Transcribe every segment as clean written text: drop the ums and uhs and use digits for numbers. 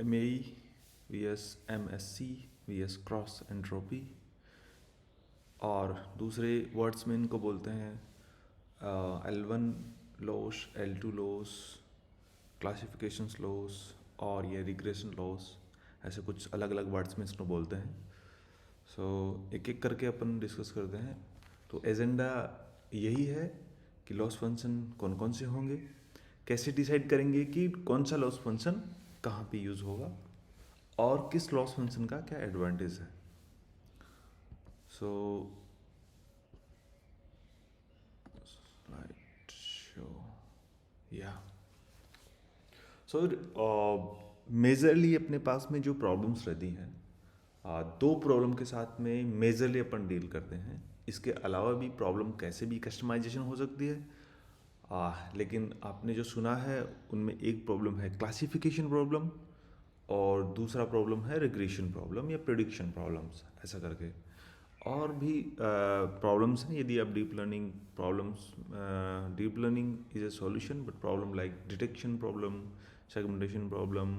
MAE vs MSC vs cross entropy, और दूसरे words में इनको बोलते हैं L1 loss, L2 loss, classifications loss और ये रिग्रेशन लॉस, ऐसे कुछ अलग अलग वर्ड्स में इसको बोलते हैं। सो एक एक करके अपन डिस्कस करते हैं। तो एजेंडा यही है कि लॉस फंक्शन कौन कौन से होंगे, कैसे डिसाइड करेंगे कि कौन सा लॉस फंक्शन कहाँ पे यूज़ होगा और किस लॉस फंक्शन का क्या एडवांटेज है। सो स्लाइड शो या सो मेजरली अपने पास में जो प्रॉब्लम्स रहती हैं, दो प्रॉब्लम के साथ में मेजरली अपन डील करते हैं। इसके अलावा भी प्रॉब्लम कैसे भी कस्टमाइजेशन हो सकती है, लेकिन आपने जो सुना है उनमें एक प्रॉब्लम है क्लासिफिकेशन प्रॉब्लम और दूसरा प्रॉब्लम है रिग्रेशन प्रॉब्लम या प्रिडिक्शन प्रॉब्लम्स, ऐसा करके। और भी प्रॉब्लम्स हैं यदि आप deep learning problems, deep learning is a solution, but problem like detection problem, segmentation problem,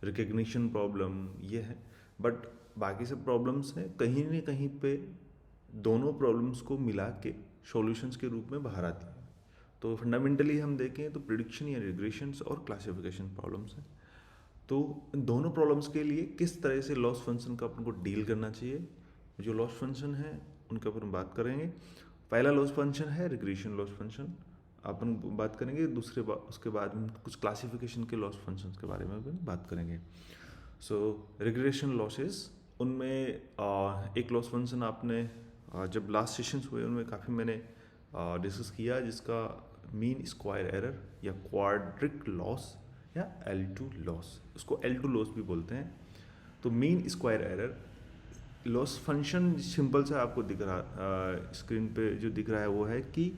recognition problem, ये है। बट बाकी सब प्रॉब्लम्स हैं कहीं न कहीं पे दोनों प्रॉब्लम्स को मिला के सॉल्यूशंस के रूप में बाहर आती है। तो फंडामेंटली हम देखें तो प्रिडिक्शन या रिग्रेशंस और क्लासिफिकेशन प्रॉब्लम्स हैं। तो इन दोनों प्रॉब्लम्स के लिए किस तरह से लॉस फंक्शन का अपन को डील करना चाहिए, जो लॉस फंक्शन है उनके ऊपर हम बात करेंगे। पहला लॉस फंक्शन है रिग्रेशन लॉस फंक्शन, अपन बात करेंगे। उसके बाद हम कुछ क्लासिफिकेशन के लॉस फंक्शंस के बारे में भी बात करेंगे। सो रिग्रेशन लॉसेस, उनमें एक लॉस फंक्शन आपने जब लास्ट सेशंस हुए उनमें काफ़ी मैंने डिस्कस किया, जिसका मीन स्क्वायर एरर या क्वाड्रिक लॉस या L2 लॉस, उसको L2 लॉस भी बोलते हैं। तो mean square error loss function simple सा आपको दिख रहा स्क्रीन पे जो दिख रहा है वो है कि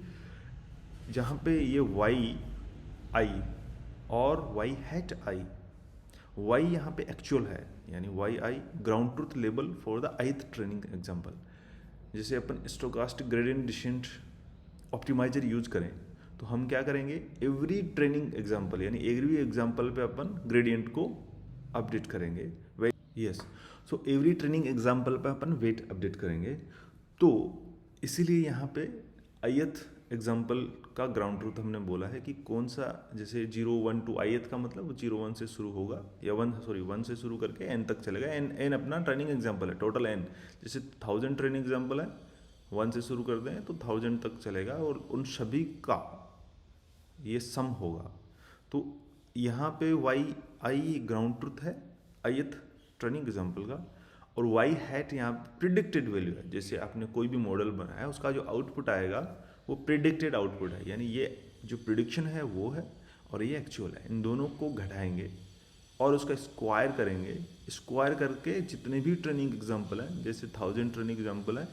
जहाँ पे ये वाई आई और वाई हैट आई, वाई यहाँ पे एक्चुअल है, यानी Y I ground truth level for the ith training example. जैसे अपन stochastic gradient descent optimiser use करें तो हम क्या करेंगे, एवरी ट्रेनिंग एग्जाम्पल यानी एवरी एग्जाम्पल पे अपन ग्रेडियंट को अपडेट करेंगे। Yes, so every training example पे अपन वेट अपडेट करेंगे। तो इसीलिए यहाँ पे ith एग्जाम्पल का ग्राउंड ट्रूथ हमने बोला है कि कौन सा, जैसे 0 1 2 ith का मतलब 0 1 से शुरू होगा या 1 से शुरू करके n तक चलेगा। n अपना ट्रेनिंग एग्जाम्पल है, टोटल n। जैसे 1000 ट्रेनिंग एग्जाम्पल है, 1 से शुरू करते हैं तो 1000 तक चलेगा और उन सभी का ये सम होगा। तो यहाँ पे वाई आई ग्राउंड ट्रूथ है ith ट्रेनिंग एग्जाम्पल का, और वाई हैट यहाँ प्रिडिक्टेड वैल्यू है। जैसे आपने कोई भी मॉडल बनाया है उसका जो आउटपुट आएगा वो प्रिडिक्टेड आउटपुट है, यानी ये जो प्रिडिक्शन है वो है और ये एक्चुअल है। इन दोनों को घटाएंगे और उसका स्क्वायर करेंगे। स्क्वायर करके जितने भी ट्रेनिंग एग्जाम्पल हैं, जैसे 1000 ट्रेनिंग एग्जाम्पल है,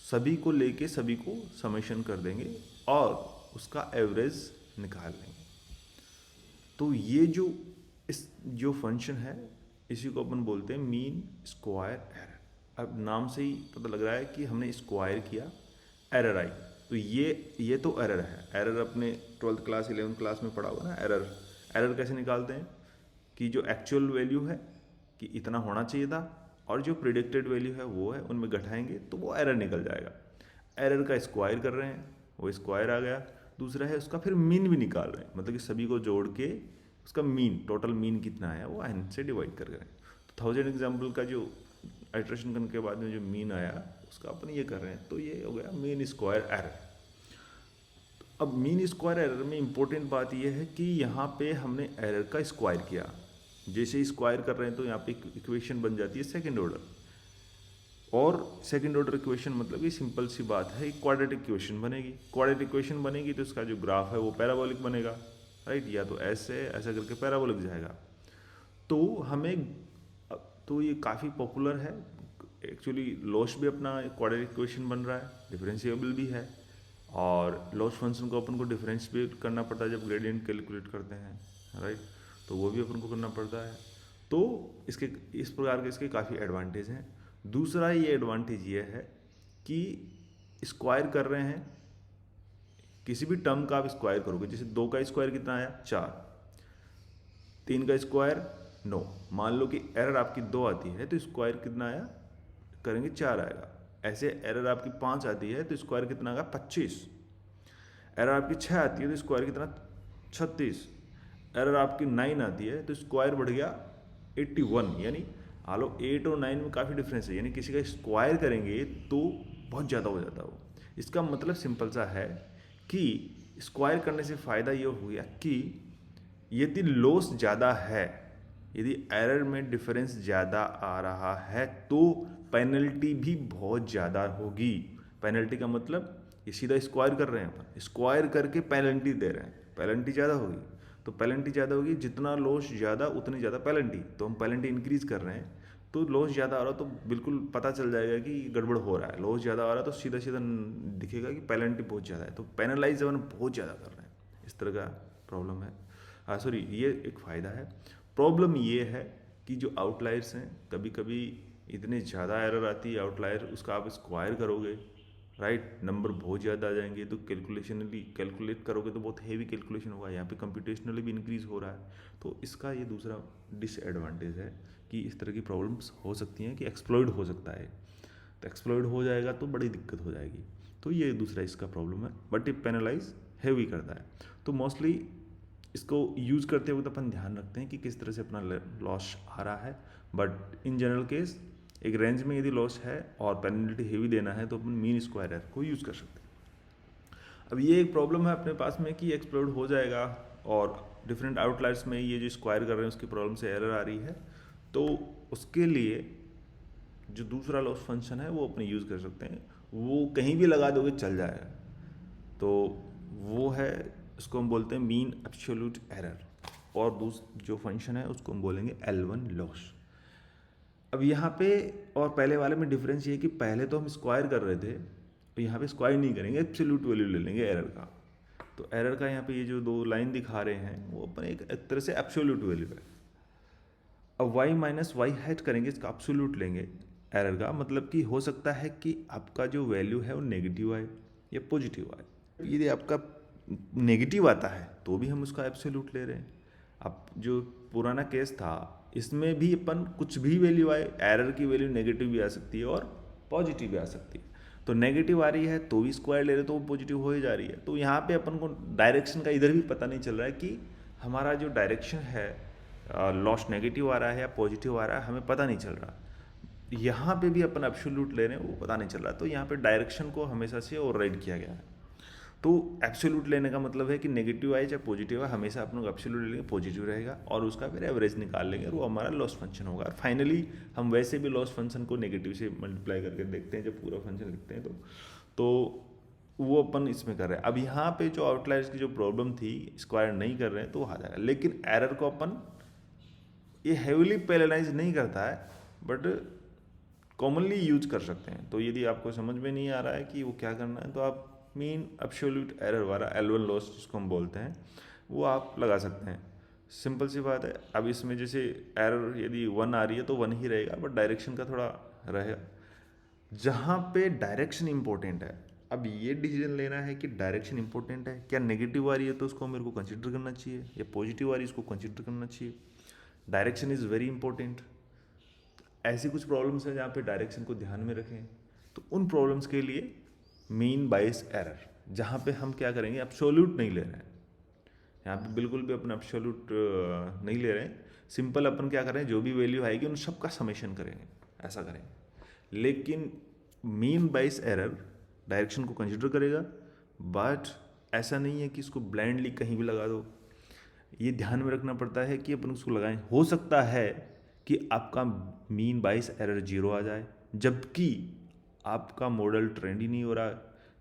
सभी को लेके सभी को समेशन कर देंगे और उसका एवरेज निकाल लेंगे। तो ये जो जो फंक्शन है इसी को अपन बोलते हैं मीन स्क्वायर एरर। अब नाम से ही पता लग रहा है कि हमने स्क्वायर किया, एरर आई। तो ये तो एरर है। एरर अपने 12th क्लास 11th क्लास में पढ़ा हुआ ना। एरर कैसे निकालते हैं कि जो एक्चुअल वैल्यू है कि इतना होना चाहिए था और जो प्रिडिक्टेड वैल्यू है वो है, उनमें घटाएंगे तो वो एरर निकल जाएगा। एरर का स्क्वायर कर रहे हैं, वो स्क्वायर आ गया। दूसरा है उसका फिर मीन भी निकाल रहे हैं, मतलब कि सभी को जोड़ के उसका मीन, टोटल मीन कितना आया वो n से डिवाइड कर रहे हैं। तो 1000 एग्जाम्पल का जो आइट्रेशन करने के बाद में जो मीन आया उसका अपन ये कर रहे हैं, तो ये हो गया मीन स्क्वायर एरर। तो अब मीन स्क्वायर एरर में इंपॉर्टेंट बात ये है कि यहाँ पे हमने एरर का स्क्वायर किया। जैसे ही स्क्वायर कर रहे हैं तो यहाँ पे इक्वेशन बन जाती है सेकेंड ऑर्डर। और सेकेंड ऑर्डर इक्वेशन मतलब कि सिंपल सी बात है, क्वाड्रेटिक इक्वेशन बनेगी। क्वाड्रेटिक इक्वेशन बनेगी तो इसका जो ग्राफ है वो पैराबोलिक बनेगा, राइट, या तो ऐसे ऐसा करके पैराबोलिक जाएगा। तो हमें, तो ये काफ़ी पॉपुलर है एक्चुअली। लॉस भी अपना क्वाड्रेटिक इक्वेशन बन रहा है, डिफरेंशिएबल भी है, और लॉस फंक्शन को अपन को डिफरेंशिएट करना पड़ता है जब ग्रेडियंट कैलकुलेट करते हैं, राइट, तो वो भी अपन को करना पड़ता है। तो इसके इस प्रकार के इसके काफ़ी एडवांटेज हैं। दूसरा ये एडवांटेज ये है कि स्क्वायर कर रहे हैं, किसी भी टर्म का आप स्क्वायर करोगे, जैसे 2 का स्क्वायर कितना आया 4, 3 का स्क्वायर नो, मान लो कि एरर आपकी 2 आती है तो स्क्वायर कितना आया करेंगे 4 आएगा। ऐसे एरर आपकी 5 आती है तो स्क्वायर कितना आएगा 25। एरर आपकी 6 आती है तो स्क्वायर कितना 36। एरर आपकी 9 आती है तो स्क्वायर बढ़ गया 81। यानी हालो 8 और 9 में काफ़ी डिफरेंस है, यानी किसी का स्क्वायर करेंगे तो बहुत ज़्यादा हो जाता है वो। इसका मतलब सिंपल सा है कि स्क्वायर करने से फ़ायदा ये हो गया कि यदि लॉस ज़्यादा है, यदि एरर में डिफरेंस ज़्यादा आ रहा है तो पेनल्टी भी बहुत ज़्यादा होगी। पेनल्टी का मतलब ये सीधा स्क्वायर कर रहे हैं, अपन स्क्वायर करके पेनल्टी दे रहे हैं, पेनल्टी ज़्यादा होगी। तो पेनल्टी ज़्यादा होगी, जितना लॉस ज़्यादा उतनी ज़्यादा पेनल्टी, तो हम पेनल्टी इंक्रीज कर रहे हैं तो लॉस ज़्यादा आ रहा तो बिल्कुल पता चल जाएगा कि गड़बड़ हो रहा है। लॉस ज़्यादा आ रहा तो सीधा सीधा दिखेगा कि पेनल्टी बहुत ज़्यादा है, तो पेनलाइज अपन बहुत ज़्यादा कर रहे हैं, इस तरह का प्रॉब्लम है। हाँ सॉरी, ये एक फ़ायदा है। प्रॉब्लम ये है कि जो आउटलायर्स हैं कभी कभी इतने ज़्यादा एरर आती है आउटलायर, उसका आप स्क्वायर करोगे राइट, नंबर बहुत ज़्यादा आ जाएंगे तो कैलकुलेशनली कैलकुलेट करोगे तो बहुत हेवी कैलकुलेशन होगा, यहाँ पे कंप्यूटेशनली भी इंक्रीज हो रहा है। तो इसका ये दूसरा डिसएडवांटेज है कि इस तरह की प्रॉब्लम्स हो सकती हैं कि एक्सप्लॉइड हो सकता है, तो एक्सप्लॉइड हो जाएगा तो बड़ी दिक्कत हो जाएगी। तो ये दूसरा इसका प्रॉब्लम है, बट ये पेनलाइज हेवी करता है। तो मोस्टली इसको यूज़ करते हुए तो अपन ध्यान रखते हैं कि किस तरह से अपना लॉस आ रहा है, बट इन जनरल केस एक रेंज में यदि लॉस है और पेनल्टी हेवी देना है तो अपन मीन स्क्वायर एरर को यूज़ कर सकते हैं। अब ये एक प्रॉब्लम है अपने पास में कि एक्सप्लोड हो जाएगा और डिफरेंट आउटलायर्स में ये जो स्क्वायर कर रहे हैं उसकी प्रॉब्लम से एरर आ रही है, तो उसके लिए जो दूसरा लॉस फंक्शन है वो अपने यूज़ कर सकते हैं, वो कहीं भी लगा दोगे चल जाएगा। तो वो है, उसको हम बोलते हैं मीन एब्सोल्यूट एरर, और जो फंक्शन है उसको हम बोलेंगे L1 लॉस। अब यहाँ पे और पहले वाले में डिफरेंस ये है कि पहले तो हम स्क्वायर कर रहे थे, तो यहाँ पे स्क्वायर नहीं करेंगे, एब्सोल्यूट वैल्यू ले लेंगे एरर का। तो एरर का यहाँ पे ये जो 2 लाइन दिखा रहे हैं वो अपन एक तरह से एब्सोल्यूट वैल्यू है। अब y माइनस वाई हैट करेंगे, इसका एब्सोल्यूट लेंगे एरर का, मतलब कि हो सकता है कि आपका जो वैल्यू है वो नेगेटिव आए या पॉजिटिव आए। यदि आपका नेगेटिव आता है तो भी हम उसका एब्सोल्यूट ले रहे हैं। अब जो पुराना केस था इसमें भी अपन कुछ भी वैल्यू आए, एरर की वैल्यू नेगेटिव भी आ सकती है और पॉजिटिव भी आ सकती है। तो नेगेटिव आ रही है तो भी स्क्वायर ले रहे तो वो पॉजिटिव हो ही जा रही है। तो यहाँ पे अपन को डायरेक्शन का इधर भी पता नहीं चल रहा है कि हमारा जो डायरेक्शन है लॉस नेगेटिव आ रहा है या पॉजिटिव आ रहा है, हमें पता नहीं चल रहा। यहाँ पे भी अपन एब्सोल्यूट ले रहे हैं वो पता नहीं चल रहा, तो यहाँ पे डायरेक्शन को हमेशा से ओवरराइड किया गया है। तो एब्सोल्यूट लेने का मतलब है कि नेगेटिव आए चाहे पॉजिटिव आए, हमेशा अपन लोग एब्सोल्यूट लेंगे, पॉजिटिव रहेगा और उसका फिर एवरेज निकाल लेंगे और वो हमारा लॉस फंक्शन होगा। और फाइनली हम वैसे भी लॉस फंक्शन को नेगेटिव से मल्टीप्लाई करके देखते हैं जब पूरा फंक्शन लिखते हैं, तो वो अपन इसमें कर रहे हैं। अब यहाँ पे जो आउटलायर्स की जो प्रॉब्लम थी, स्क्वायर नहीं कर रहे हैं तो आ जाएगा, लेकिन एरर को अपन ये हेविली पेनलाइज नहीं करता है बट कॉमनली यूज कर सकते हैं। तो यदि आपको समझ में नहीं आ रहा है कि वो क्या करना है तो आप मीन एब्सोल्यूट एरर वाला L1 लॉस जिसको हम बोलते हैं वो आप लगा सकते हैं। सिंपल सी बात है। अब इसमें जैसे एरर यदि 1 आ रही है तो 1 ही रहेगा, बट डायरेक्शन का थोड़ा रहेगा। जहाँ पे डायरेक्शन इंपॉर्टेंट है, अब ये डिसीजन लेना है कि डायरेक्शन इंपॉर्टेंट है, क्या नेगेटिव आ रही है तो उसको मेरे को कंसिडर करना चाहिए या पॉजिटिव आ रही है उसको कंसिडर करना चाहिए। Direction is very important. ऐसी कुछ प्रॉब्लम्स हैं जहाँ पे डायरेक्शन को ध्यान में रखें, तो उन प्रॉब्लम्स के लिए मीन बाइस एरर, जहाँ पे हम क्या करेंगे एब्सोल्यूट नहीं ले रहे हैं, यहाँ पे बिल्कुल भी अपन एब्सोल्यूट नहीं ले रहे हैं। सिंपल अपन क्या कर रहे हैं, जो भी वैल्यू आएगी उन सब का समेशन करेंगे, ऐसा करेंगे। लेकिन मीन बाइस एरर डायरेक्शन को कंसिडर करेगा, बट ऐसा नहीं है कि इसको ब्लाइंडली कहीं भी लगा दो। ये ध्यान में रखना पड़ता है कि अपन उसको लगाएं। हो सकता है कि आपका मीन बाइस एरर 0 आ जाए जबकि आपका मॉडल ट्रेंड ही नहीं हो रहा,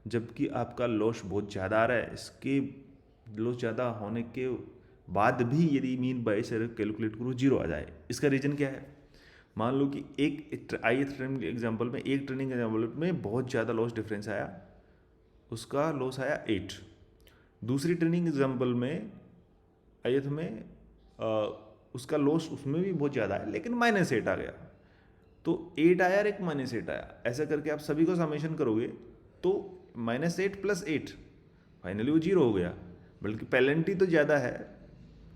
जबकि आपका लॉस बहुत ज़्यादा आ रहा है। इसके लॉस ज़्यादा होने के बाद भी यदि मीन बाइस एरर कैलकुलेट करो 0 आ जाए, इसका रीज़न क्या है। मान लो कि एक ट्रेनिंग एग्जाम्पल में, एक ट्रेनिंग एग्जाम्पल में बहुत ज़्यादा लॉस डिफरेंस आया, उसका लॉस आया 8। दूसरी ट्रेनिंग एग्जाम्पल में आयत में उसका लॉस उसमें भी बहुत ज़्यादा है लेकिन -8 आ गया। तो 8 आया और एक -8 आया, ऐसा करके आप सभी को समेशन करोगे तो -8 + 8 फाइनली वो 0 हो गया। बल्कि पेनल्टी तो ज़्यादा है,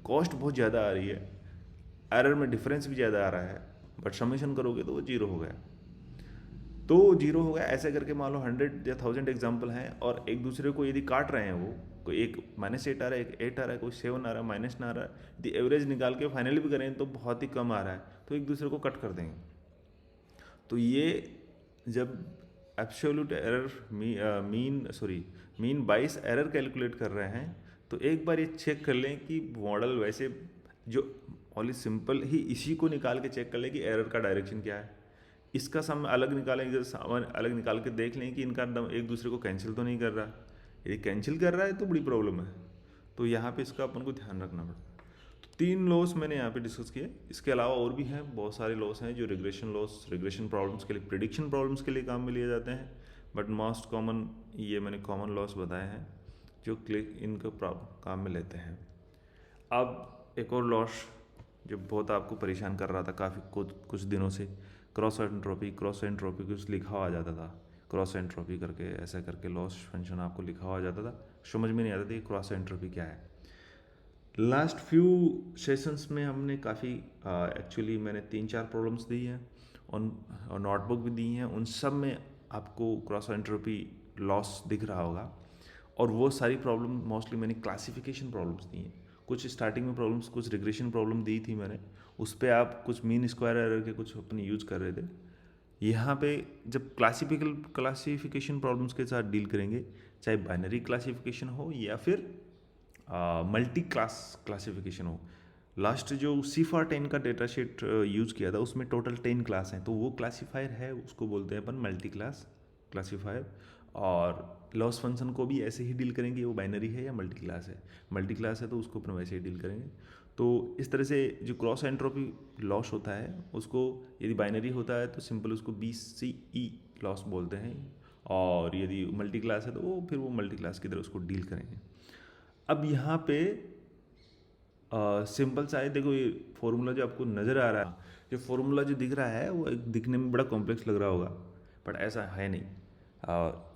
कॉस्ट बहुत ज़्यादा आ रही है, एरर में डिफरेंस भी ज़्यादा आ रहा है, बट समेशन करोगे तो वो जीरो हो गया। तो जीरो हो गया, ऐसे करके मान लो 100 या 1000 एग्जाम्पल हैं और एक दूसरे को यदि काट रहे हैं, वो कोई एक -8 आ रहा है, एक 8 आ रहा है, कोई 7 आ रहा है, माइनस ना आ रहा है, यदि एवरेज निकाल के फाइनली भी करें तो बहुत ही कम आ रहा है, तो एक दूसरे को कट कर देंगे। तो ये जब एब्सोल्यूट एरर मीन बाइस एरर कैलकुलेट कर रहे हैं, तो एक बार ये चेक कर लें कि मॉडल वैसे जो ओनली सिंपल ही इसी को निकाल के चेक कर लें कि एरर का डायरेक्शन क्या है, इसका सम अलग निकालेंगे, अलग निकाल के देख लें कि इनका एक दूसरे को कैंसिल तो नहीं कर रहा। यदि कैंसिल कर रहा है तो बड़ी प्रॉब्लम है, तो यहाँ पे इसका अपन को ध्यान रखना पड़ता है। तो 3 लॉस मैंने यहाँ पे डिस्कस किए, इसके अलावा और भी हैं, बहुत सारे लॉस हैं जो रिग्रेशन प्रॉब्लम्स के लिए, प्रिडिक्शन प्रॉब्लम्स के लिए काम में लिए जाते हैं, बट मोस्ट कॉमन ये मैंने कॉमन लॉस बताए हैं जो इनको काम में लेते हैं। अब एक और लॉस जो बहुत आपको परेशान कर रहा था काफ़ी कुछ दिनों से, क्रॉस एंट्रोपी कुछ लिखा हुआ आ जाता था, क्रॉस एंट्रोपी करके ऐसा करके लॉस फंक्शन आपको लिखा हुआ जाता था, समझ में नहीं आता था कि क्रॉस एंट्रोपी क्या है। लास्ट फ्यू सेशंस में हमने काफ़ी एक्चुअली मैंने 3-4 प्रॉब्लम्स दी हैं और नोटबुक भी दी हैं, उन सब में आपको क्रॉस एंट्रोपी लॉस दिख रहा होगा। और वो सारी प्रॉब्लम मोस्टली मैंने क्लासिफिकेशन प्रॉब्लम्स दी हैं, कुछ स्टार्टिंग में प्रॉब्लम्स, कुछ रिग्रेशन प्रॉब्लम दी थी मैंने, उस पर आप कुछ मीन स्क्वायर एरर के कुछ अपने यूज़ कर रहे थे। यहाँ पे जब क्लासिफिकेशन प्रॉब्लम्स के साथ डील करेंगे, चाहे बाइनरी क्लासिफिकेशन हो या फिर मल्टी क्लास क्लासिफिकेशन हो। लास्ट जो CFAR 10 का डेटा शीट यूज़ किया था उसमें टोटल 10 क्लास हैं, तो वो क्लासीफायर है, उसको बोलते हैं अपन मल्टी क्लास क्लासीफायर। और लॉस फंक्शन को भी ऐसे ही डील करेंगे, वो बाइनरी है या मल्टी क्लास है। मल्टी क्लास है तो उसको अपन वैसे ही डील करेंगे। तो इस तरह से जो क्रॉस एंट्रोपी लॉस होता है उसको, यदि बाइनरी होता है तो सिंपल उसको BCE लॉस बोलते हैं, और यदि मल्टी क्लास है तो वो फिर वो मल्टी क्लास की तरह उसको डील करेंगे। अब यहाँ पे सिंपल सा है, देखो ये फॉर्मूला जो आपको नज़र आ रहा है, जो फॉर्मूला जो दिख रहा है वो दिखने में बड़ा कॉम्प्लेक्स लग रहा होगा, बट ऐसा है नहीं।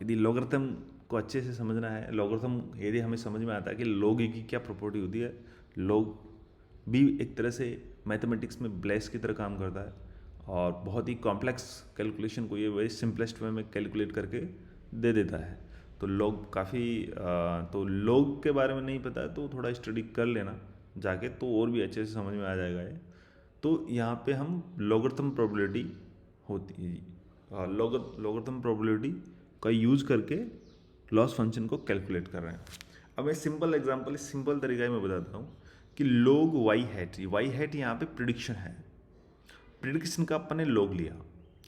यदि लॉगरिथम को अच्छे से समझना है, लॉगरिथम यदि हमें समझ में आता है कि लॉग की क्या प्रॉपर्टी होती है, लॉग भी एक तरह से मैथमेटिक्स में ब्लेस की तरह काम करता है और बहुत ही कॉम्प्लेक्स कैलकुलेशन को ये वेरी सिंपलेस्ट वे में कैलकुलेट करके दे देता है। तो लॉग काफ़ी तो लॉग के बारे में नहीं पता है तो थोड़ा स्टडी कर लेना जाके, तो और भी अच्छे से समझ में आ जाएगा ये। तो यहाँ पे हम लॉगरिथम प्रोबेबिलिटी होती है, लॉगरिथम प्रोबेबिलिटी का यूज़ करके लॉस फंक्शन को कैलकुलेट कर रहे हैं। अब मैं सिंपल एग्जांपल, सिंपल तरीका मैं बताता हूँ कि log y हैट यहाँ पे प्रिडिक्शन है, प्रिडिक्शन का अपन ने log लिया,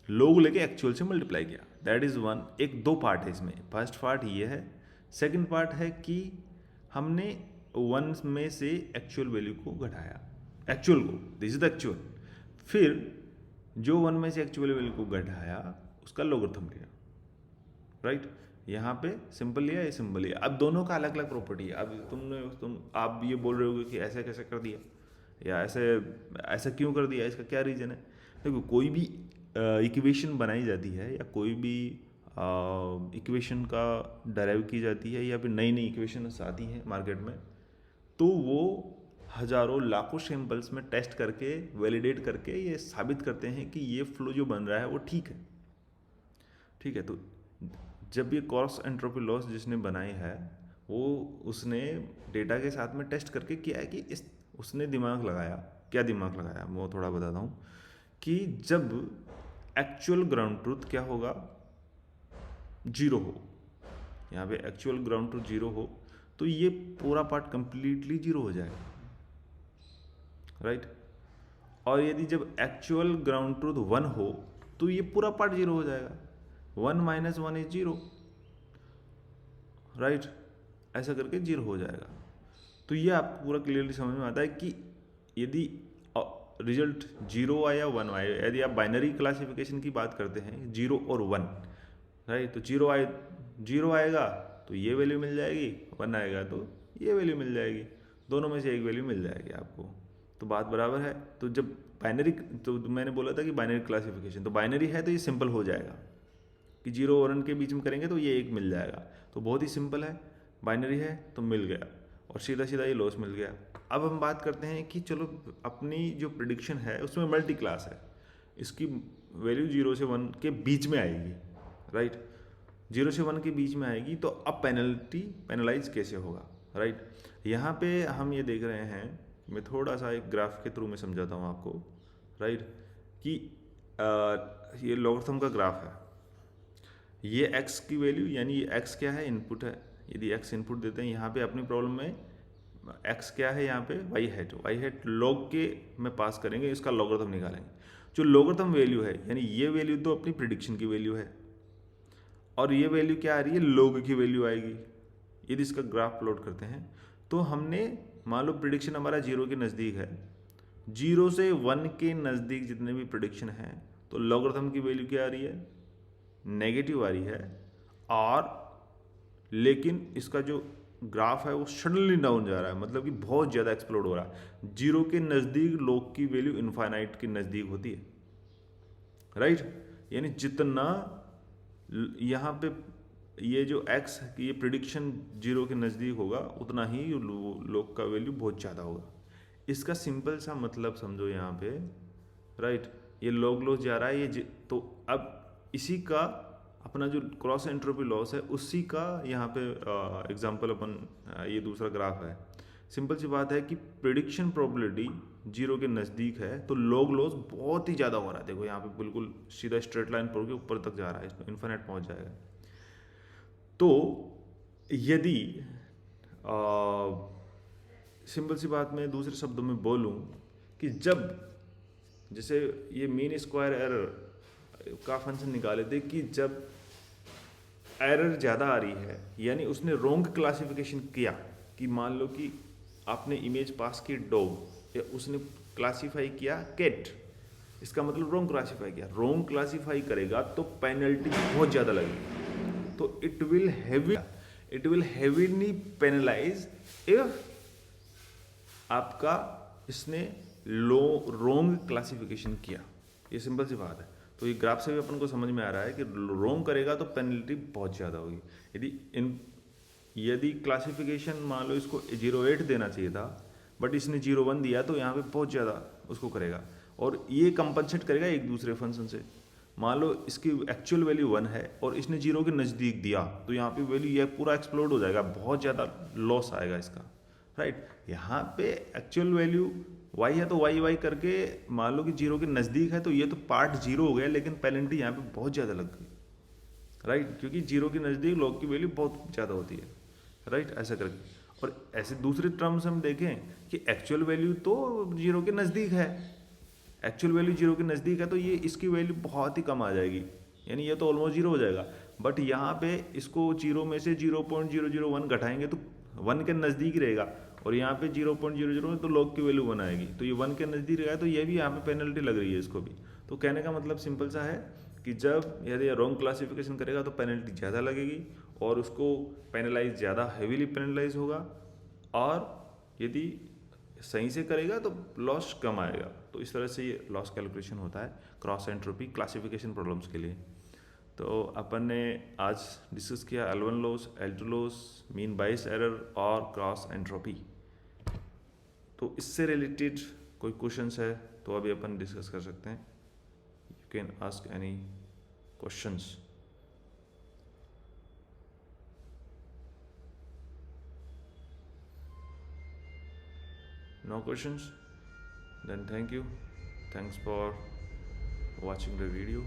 log लेके एक्चुअल से मल्टीप्लाई किया, दैट इज़ वन। एक दो पार्ट है इसमें, फर्स्ट पार्ट ये है, सेकंड पार्ट है कि हमने 1 में से एक्चुअल वैल्यू को घटाया, एक्चुअल को, दिस इज द एक्चुअल, फिर जो 1 में से एक्चुअल वैल्यू को घटाया उसका लॉगरिथम लिया, राइट। यहाँ पे सिंपल लिया, ये सिंपल लिया। अब दोनों का अलग अलग प्रॉपर्टी है। अब आप ये बोल रहे होगे कि ऐसा कैसे कर दिया या ऐसा क्यों कर दिया, इसका क्या रीज़न है। देखो कोई भी इक्वेशन बनाई जाती है या कोई भी इक्वेशन का डराइव की जाती है या फिर नई नई इक्वेशन आती हैं मार्केट में, तो वो हज़ारों लाखों सैंपल्स में टेस्ट करके वैलिडेट करके ये साबित करते हैं कि ये फ्लो जो बन रहा है वो ठीक है, ठीक है। तो जब ये क्रॉस एंट्रोपी लॉस जिसने बनाई है वो उसने डेटा के साथ में टेस्ट करके किया है कि उसने दिमाग लगाया, क्या दिमाग लगाया मैं थोड़ा बताता हूँ कि जब एक्चुअल ग्राउंड ट्रूथ क्या होगा, जीरो हो, यहाँ पे एक्चुअल ग्राउंड ट्रूथ जीरो हो तो ये पूरा पार्ट कंप्लीटली जीरो हो जाएगा, राइट। और यदि जब एक्चुअल ग्राउंड ट्रूथ 1 हो तो ये पूरा पार्ट जीरो हो जाएगा, 1 - 1 इज 0, राइट। ऐसा करके जीरो हो जाएगा। तो ये आपको पूरा क्लियरली समझ में आता है कि यदि रिजल्ट 0 आया 1 आया, यदि आप बाइनरी क्लासिफिकेशन की बात करते हैं 0 और 1, राइट, तो 0 आएगा तो ये वैल्यू मिल जाएगी, 1 आएगा तो ये वैल्यू मिल जाएगी, दोनों में से एक वैल्यू मिल जाएगी आपको, तो बात बराबर है। तो जब बाइनरी, तो मैंने बोला था कि बाइनरी क्लासिफिकेशन, तो बाइनरी है तो ये सिंपल हो जाएगा कि 0 और 1 के बीच में करेंगे तो ये एक मिल जाएगा, तो बहुत ही सिंपल है, बाइनरी है तो मिल गया। और सीधा सीधा ये लॉस मिल गया। अब हम बात करते हैं कि चलो अपनी जो प्रिडिक्शन है उसमें मल्टी क्लास है, इसकी वैल्यू 0 से 1 के बीच में आएगी, राइट, 0 से 1 के बीच में आएगी, तो अब पेनलाइज कैसे होगा, राइट। यहाँ पे हम ये देख रहे हैं, मैं थोड़ा सा एक ग्राफ के थ्रू में समझाता हूँ आपको, राइट, कि ये लॉगरिथम का ग्राफ है, ये x की वैल्यू यानी ये x क्या है, इनपुट है, यदि x इनपुट देते हैं यहाँ पे अपनी प्रॉब्लम में x क्या है, यहाँ पे y हैट लॉग के में पास करेंगे, इसका लॉगरिथम निकालेंगे। जो लॉगरिथम वैल्यू है यानी ये वैल्यू तो अपनी प्रिडिक्शन की वैल्यू है, और ये वैल्यू क्या आ रही है, लॉग की वैल्यू आएगी। यदि इसका ग्राफ प्लॉट करते हैं तो हमने मान लो प्रिडिक्शन हमारा 0 के नज़दीक है, 0 से 1 के नज़दीक जितने भी प्रिडिक्शन हैं तो लॉगरिथम की वैल्यू क्या आ रही है, नेगेटिव आ रही है, और लेकिन इसका जो ग्राफ है वो सडनली डाउन जा रहा है, मतलब कि बहुत ज़्यादा एक्सप्लोड हो रहा है। 0 के नज़दीक लॉग की वैल्यू इनफाइनाइट के नज़दीक होती है, राइट, यानी जितना यहाँ पे ये जो x ये प्रिडिक्शन 0 के नज़दीक होगा उतना ही लॉग का वैल्यू बहुत ज़्यादा होगा। इसका सिंपल सा मतलब समझो यहाँ पे, राइट, ये लॉग लॉस जा रहा है, ये तो अब इसी का अपना जो क्रॉस एंट्रोपी लॉस है उसी का यहाँ पे एग्जांपल अपन ये दूसरा ग्राफ है। सिंपल सी बात है कि प्रिडिक्शन प्रोबेबिलिटी 0 के नज़दीक है तो लॉग लॉस बहुत ही ज़्यादा हो रहा है। देखो यहाँ पे बिल्कुल सीधा स्ट्रेट लाइन पर के ऊपर तक जा रहा है, इसमें इन्फिनिट पहुँच जाएगा। तो यदि सिंपल सी बात मैं दूसरे शब्दों में बोलूँ कि जब जैसे ये मीन स्क्वायर एरर का फंक्शन निकाले थे कि जब एरर ज़्यादा आ रही है यानी उसने रॉन्ग क्लासिफिकेशन किया, कि मान लो कि आपने इमेज पास की डॉग या उसने क्लासीफाई किया कैट, इसका मतलब रॉन्ग क्लासीफाई किया, रॉन्ग क्लासीफाई करेगा तो पेनल्टी बहुत ज़्यादा लगेगी, तो it will heavily penalise if आपका इसने रॉन्ग क्लासिफिकेशन किया। ये सिंपल सी बात है। तो ये ग्राफ से भी अपन को समझ में आ रहा है कि रॉन्ग करेगा तो पेनल्टी बहुत ज़्यादा होगी। यदि क्लासिफिकेशन मान लो इसको 0.8 देना चाहिए था बट इसने 0.1 दिया तो यहाँ पे बहुत ज़्यादा उसको करेगा, और ये कंपनसेट करेगा एक दूसरे फंक्शन से। मान लो इसकी एक्चुअल वैल्यू 1 है और इसने 0 के नज़दीक दिया तो यहाँ पे वैल्यू ये पूरा एक्सप्लोड हो जाएगा, बहुत ज़्यादा लॉस आएगा इसका, राइट। यहाँ पे एक्चुअल वैल्यू y है तो y करके मान लो कि 0 के नज़दीक है तो ये तो पार्ट 0 हो गया, लेकिन पेनल्टी यहाँ पे बहुत ज़्यादा लग गई, राइट, क्योंकि 0 के नज़दीक लॉग की वैल्यू बहुत ज़्यादा होती है, राइट, ऐसा करके। और ऐसे दूसरे टर्म्स हम देखें कि एक्चुअल वैल्यू तो 0 के नज़दीक है, एक्चुअल वैल्यू 0 के नज़दीक है तो ये इसकी वैल्यू बहुत ही कम आ जाएगी, यानी ये तो ऑलमोस्ट 0 हो जाएगा। बट यहाँ पे इसको 0 में से 0.001 घटाएंगे तो 1 के नज़दीक ही रहेगा, और यहाँ पे 0.00 तो लॉग की वैल्यू 1 आएगी, तो ये 1 के नज़दीक रहेगा, तो ये भी यहाँ पे पेनल्टी लग रही है इसको भी। तो कहने का मतलब सिंपल सा है कि जब यदि रॉन्ग क्लासिफिकेशन करेगा तो पेनल्टी ज़्यादा लगेगी और उसको पेनलाइज ज़्यादा हेवीली पेनलाइज होगा, और यदि सही से करेगा तो लॉस कम आएगा। तो इस तरह से ये लॉस कैलकुलेशन होता है क्रॉस एंट्रोपी क्लासिफिकेशन प्रॉब्लम्स के लिए। तो अपन ने आज डिस्कस किया L1 loss, L2 loss, mean bias error और क्रॉस एंट्रोपी। तो इससे रिलेटेड कोई क्वेश्चंस है तो अभी अपन डिस्कस कर सकते हैं। You can ask any questions. No questions? Then thank you. Thanks for watching the video.